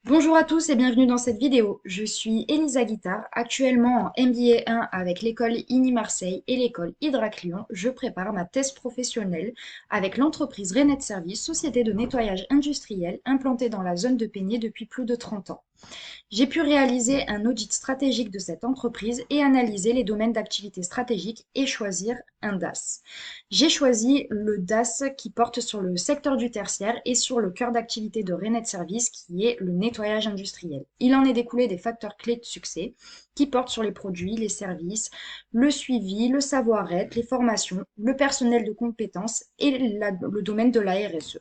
Bonjour à tous et bienvenue dans cette vidéo. Je suis Elisa Guittard, actuellement en MBA 1 avec l'école INI Marseille et l'école Hydrac Lyon. Je prépare ma thèse professionnelle avec l'entreprise Renet Service, société de nettoyage industriel implantée dans la zone de Peigné depuis plus de 30 ans. J'ai pu réaliser un audit stratégique de cette entreprise et analyser les domaines d'activité stratégiques et choisir un DAS. J'ai choisi le DAS qui porte sur le secteur du tertiaire et sur le cœur d'activité de Renet Service qui est le nettoyage industriel. Il en est découlé des facteurs clés de succès qui portent sur les produits, les services, le suivi, le savoir-être, les formations, le personnel de compétences et le domaine de la RSE.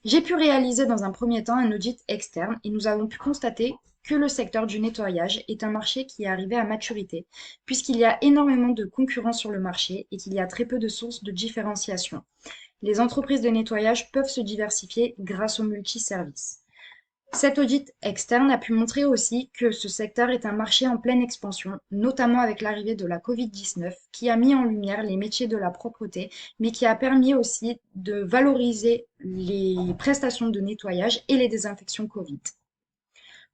J'ai pu réaliser dans un premier temps un audit externe et nous avons pu constater que le secteur du nettoyage est un marché qui est arrivé à maturité, puisqu'il y a énormément de concurrence sur le marché et qu'il y a très peu de sources de différenciation. Les entreprises de nettoyage peuvent se diversifier grâce aux multiservices. Cet audit externe a pu montrer aussi que ce secteur est un marché en pleine expansion, notamment avec l'arrivée de la Covid-19, qui a mis en lumière les métiers de la propreté, mais qui a permis aussi de valoriser les prestations de nettoyage et les désinfections Covid.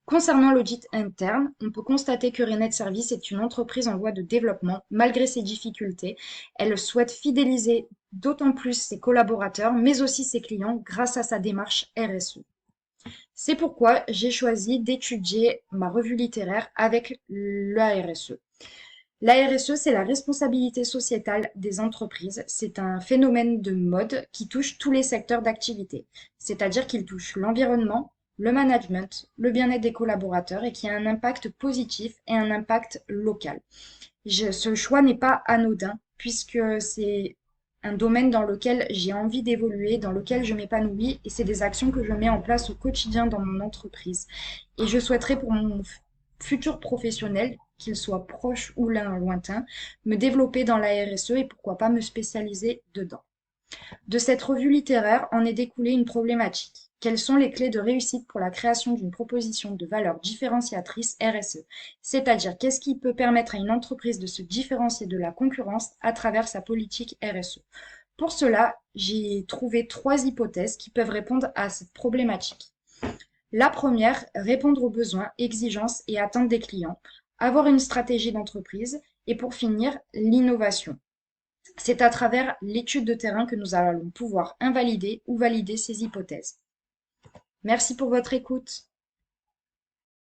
Concernant l'audit interne, on peut constater que Renet Service est une entreprise en voie de développement. Malgré ses difficultés, elle souhaite fidéliser d'autant plus ses collaborateurs, mais aussi ses clients grâce à sa démarche RSE. C'est pourquoi j'ai choisi d'étudier ma revue littéraire avec la RSE. La RSE, c'est la responsabilité sociétale des entreprises. C'est un phénomène de mode qui touche tous les secteurs d'activité. C'est-à-dire qu'il touche l'environnement, le management, le bien-être des collaborateurs et qui a un impact positif et un impact local. Ce choix n'est pas anodin puisque c'est un domaine dans lequel j'ai envie d'évoluer, dans lequel je m'épanouis et c'est des actions que je mets en place au quotidien dans mon entreprise. Et je souhaiterais pour mon futur professionnel, qu'il soit proche ou lointain, me développer dans la RSE et pourquoi pas me spécialiser dedans. De cette revue littéraire en est découlée une problématique. Quelles sont les clés de réussite pour la création d'une proposition de valeur différenciatrice RSE? C'est-à-dire, qu'est-ce qui peut permettre à une entreprise de se différencier de la concurrence à travers sa politique RSE? Pour cela, j'ai trouvé 3 hypothèses qui peuvent répondre à cette problématique. La première, répondre aux besoins, exigences et attentes des clients, avoir une stratégie d'entreprise et pour finir, l'innovation. C'est à travers l'étude de terrain que nous allons pouvoir invalider ou valider ces hypothèses. Merci pour votre écoute.